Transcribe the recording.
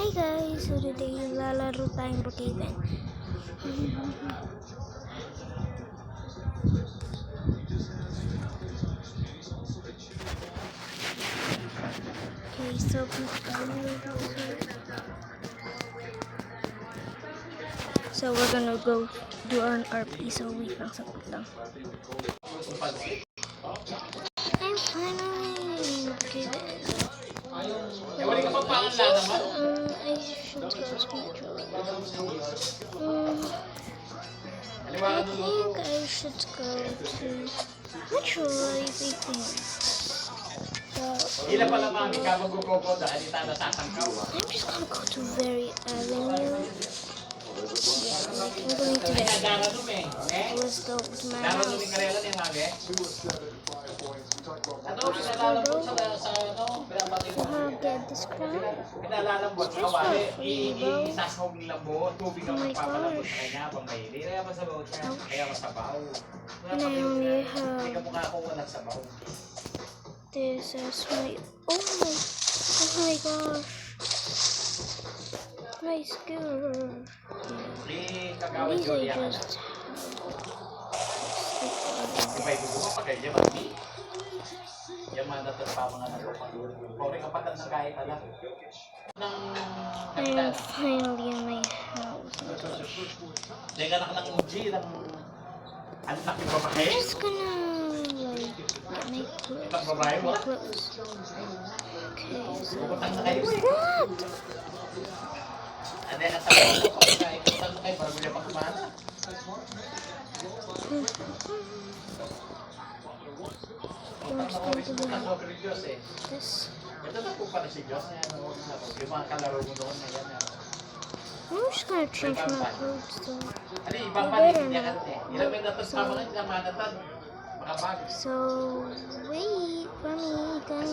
Hi guys! So today lalaro tayong Brookhaven. Okay, so we're gonna go do our RP. So wait lang, saglit lang. I'm finally in Brookhaven. I should go spiritually. I think I should go to naturalize, I think. I'm just gonna go to Very Avenue. Yeah, I'm going to that. Let's go to my house. Get this crown. It's for free, bro. Oh my gosh. And I only have this as my... Oh my gosh. My skill. Yeah. These I just... I'm finally in my house. I'm just gonna like get my clothes. Okay, so what? I'm just going to do this. I'm just gonna change my clothes though. So wait for me guys.